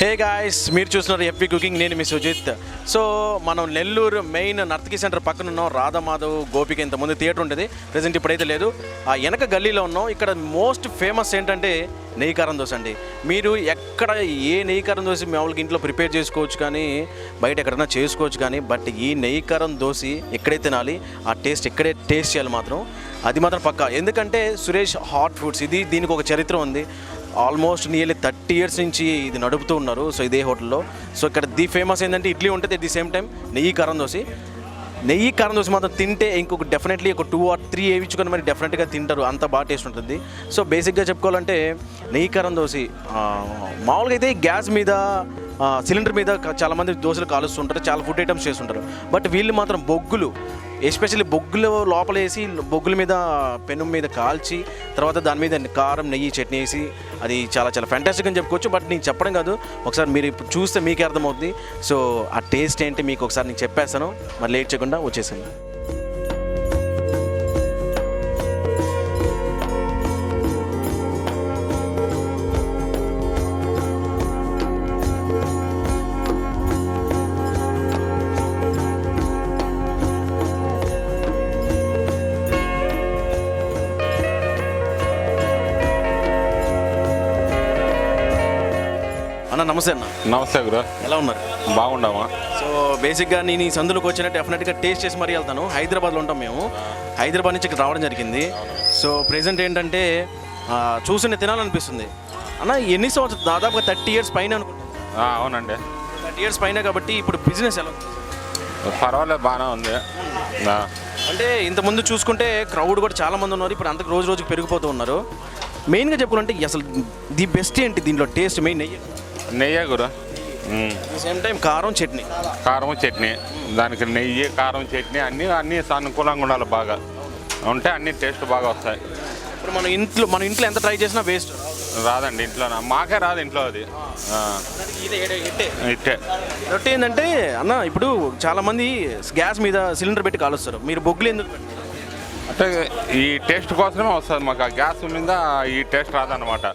Hey guys, మీరు చూస్తున్నారు FB cooking. నేను మీ సుజిత్. సో మనం నెల్లూరు మెయిన్ నర్తకి సెంటర్ పక్కన ఉన్నాం. రాధామాధవ్ గోపిక ఇంతకుముందు థియేటర్ ఉండేది, ప్రజెంట్ ఇప్పుడైతే లేదు. ఆ వెనక గల్లీలో ఉన్నాం. ఇక్కడ మోస్ట్ ఫేమస్ ఏంటంటే నెయ్యి కారం దోశ అండి. మీరు ఎక్కడ ఏ నెయ్యి కారం దోశ మామూలుగా ఇంట్లో ప్రిపేర్ చేసుకోవచ్చు, కానీ బయట ఎక్కడైనా చేసుకోవచ్చు, కానీ బట్ ఈ నెయ్యి కారం దోశ ఎక్కడే తినాలి, ఆ టేస్ట్ ఎక్కడే టేస్ట్ చేయాలి మాత్రం, అది మాత్రం పక్కా. ఎందుకంటే సురేష్ హాట్ ఫుడ్స్, దీనికి ఒక చరిత్ర ఉంది. ఆల్మోస్ట్ నియర్లీ 30 years నుంచి ఇది నడుపుతూ ఉన్నారు. సో ఇదే హోటల్లో. సో ఇక్కడ ది ఫేమస్ ఏంటంటే ఇడ్లీ ఉంటుంది, అట్ ది సేమ్ టైం నెయ్యి కారం దోశ మాత్రం తింటే ఇంకొక డెఫినెట్లీ ఒక 2 or 3 వేయించుకొని మరి డెఫినెట్గా తింటారు, అంత బాగా టేస్ట్ ఉంటుంది. సో బేసిక్గా చెప్పుకోవాలంటే నెయ్యి కారం దోశ మామూలుగా అయితే గ్యాస్ మీద సిలిండర్ మీద చాలామంది దోశలు కాలుస్తుంటారు, చాలా ఫుడ్ ఐటమ్స్ చేస్తుంటారు. బట్ వీళ్ళు మాత్రం బొగ్గులు, ఎస్పెషల్లీ బొగ్గులు లోపల వేసి బొగ్గుల మీద పెను మీద కాల్చి తర్వాత దాని మీద కారం నెయ్యి చట్నీ వేసి అది చాలా చాలా ఫ్యాంటాస్టిక్ అని చెప్పుకోవచ్చు. బట్ నేను చెప్పడం కాదు, ఒకసారి మీరు ఇప్పుడు చూస్తే మీకే అర్థమవుతుంది. సో ఆ టేస్ట్ ఏంటి మీకు ఒకసారి నేను చెప్పేస్తాను, మరి లేట్ చేయకుండా వచ్చేసాను. అన్న నమస్తే. అన్న నమస్తే గురు, ఎలా ఉన్నారు? బాగుండమా? సో బేసిక్గా నేను ఈ సందులోకి వచ్చిన డెఫినెట్గా టేస్ట్ చేసి మరీ వెళ్తాను. హైదరాబాద్లో ఉంటాం మేము, హైదరాబాద్ నుంచి ఇక్కడ రావడం జరిగింది. సో ప్రెజెంట్ ఏంటంటే చూసి తినాలనిపిస్తుంది. అన్న ఎన్ని సంవత్సరాలు, దాదాపుగా 30 years పైన అనుకుంటాను. అవునండి, 30 years పైన. కాబట్టి ఇప్పుడు బిజినెస్ ఎలా ఉంది? పర్వాలేదు, బాగానే ఉంది. అంటే ఇంతకుముందు చూసుకుంటే క్రౌడ్ కూడా చాలామంది ఉన్నారు, ఇప్పుడు అంతకు రోజు రోజుకి పెరిగిపోతూ ఉన్నారు. మెయిన్గా చెప్పుకుంటే అసలు ది బెస్ట్ ఏంటి దీంట్లో టేస్ట్? మెయిన్ నెయ్యే గురు, సేమ్ టైం కారం చట్నీ. కారం చట్నీ, దానికి నెయ్యి కారం చట్నీ అన్నీ అనుకూలంగా ఉండాలి, బాగా ఉంటే అన్ని టేస్ట్ బాగా వస్తాయి. ఇప్పుడు మన ఇంట్లో ఎంత ట్రై చేసినా వేస్ట్ రాదండి, ఇంట్లో మాకే రాదు ఇంట్లో అది. ఇట్టే రొట్టె ఏంటంటే అన్న, ఇప్పుడు చాలామంది గ్యాస్ మీద సిలిండర్ పెట్టి కాలుస్తారు, మీరు బొగ్గులు ఎందుకు పెట్టారు? అంటే ఈ టేస్ట్ కోసమే వస్తుంది మాకు, ఆ గ్యాస్ మీద ఈ టేస్ట్ రాదన్నమాట.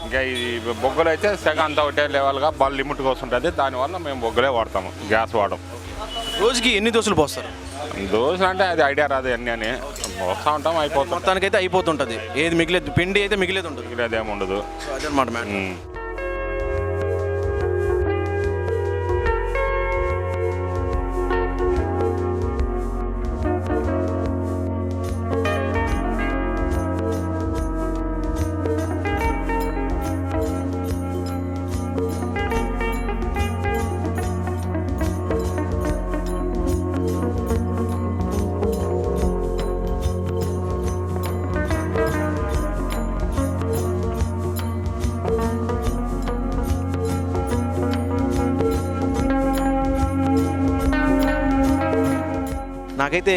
ఇంకా ఈ బొగ్గులు అయితే సెగ అంతా ఒకటే లెవెల్గా బాగా లిమిట్గా వస్తుంటుంది, దానివల్ల మేము బొగ్గులే వాడతాము, గ్యాస్ వాడము. రోజుకి ఎన్ని దోశలు పోస్తారు? దోశలు అంటే అది ఐడియా రాదు, అన్నీ అని వస్తూ ఉంటాం, అయిపోతాం. మొత్తానికైతే అయిపోతుంటుంది, ఏది మిగిలేదు, పిండి అయితే మిగిలేదు ఉంటుంది, మిగిలేదేమి ఉండదు. అదనమాట మేడం. నాకైతే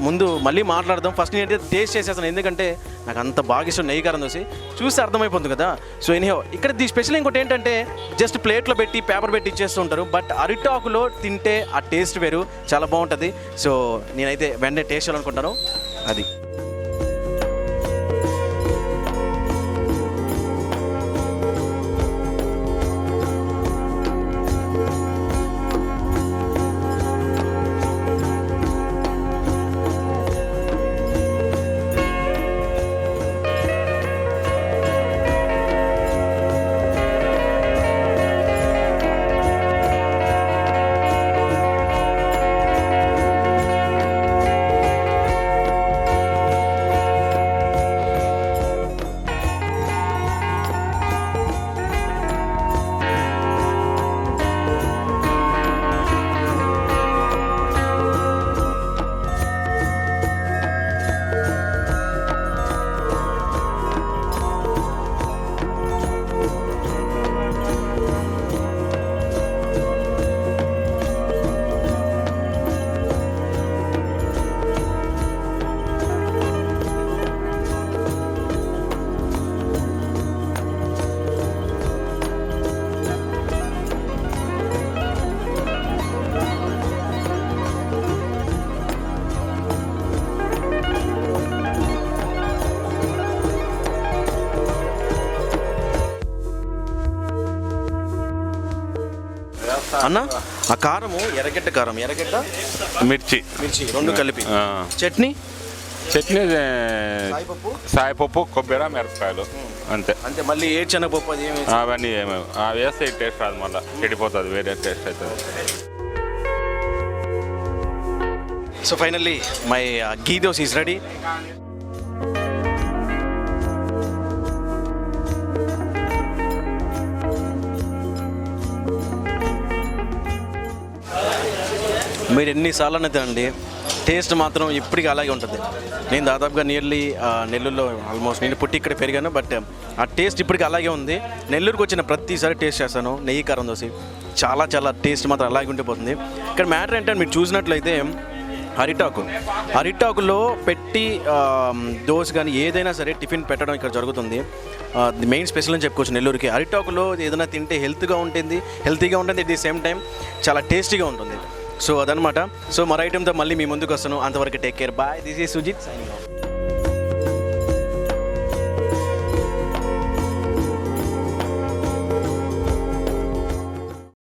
ముందు మళ్ళీ మాట్లాడదాం, ఫస్ట్ నేనైతే టేస్ట్ చేసేస్తాను, ఎందుకంటే నాకు అంత బాగా ఇష్టం నెయ్యి కారం దోశ. చూస్తే అర్థమైపోతుంది కదా. సో ఎనీహో ఇక్కడ ది స్పెషల్ ఇంకోటి ఏంటంటే జస్ట్ ప్లేట్లో పెట్టి పేపర్ పెట్టి ఇచ్చేస్తూ ఉంటారు, బట్ అరిటాకులో తింటే ఆ టేస్ట్ వేరు, చాలా బాగుంటుంది. సో నేనైతే వెంటనే టేస్ట్ చేయాలనుకుంటాను. అది అన్న ఆ కారము ఎర్రగడ్డ కారం, ఎర్రగడ్డ మిర్చి మిర్చి రెండు కలిపి. ఆ. చట్నీ చట్నీ సాయిపప్పు సాయిపప్పు కొబ్బరి మిరపకాయలు అంతే. అంతే. మళ్ళీ ఏ శనగపప్పు అది ఏమి అవన్నీ ఏమేమి అవి వేస్తే ఈ టేస్ట్ రాదు, మళ్ళీ చెడిపోతుంది, వేరే టేస్ట్ అవుతుంది. So finally my ghee those is ready. మీరు ఎన్నిసార్లు అనేది తినండి, టేస్ట్ మాత్రం ఇప్పటికీ అలాగే ఉంటుంది. నేను దాదాపుగా నియర్లీ నెల్లూరులో ఆల్మోస్ట్ నేను పుట్టి ఇక్కడ పెరిగాను, బట్ ఆ టేస్ట్ ఇప్పటికీ అలాగే ఉంది. నెల్లూరుకి వచ్చిన ప్రతిసారి టేస్ట్ చేస్తాను నెయ్యి కారం దోశ, చాలా చాలా టేస్ట్ మాత్రం అలాగే ఉండిపోతుంది. ఇక్కడ మ్యాటర్ ఏంటంటే మీరు చూసినట్లయితే అరిటాకులో పెట్టి దోశ కానీ ఏదైనా సరే టిఫిన్ పెట్టడం ఇక్కడ జరుగుతుంది. మెయిన్ స్పెషల్ అని చెప్పుకోవచ్చు నెల్లూరుకి. అరిటాకులో ఏదైనా తింటే హెల్తీగా ఉంటుంది, అట్ ది సేమ్ టైం చాలా టేస్టీగా ఉంటుంది. సో అదనమాట. సో మరో ఐటెంతో మళ్ళీ మీ ముందుకు వస్తాను. అంతవరకు take care, bye. This is Sujith signing of.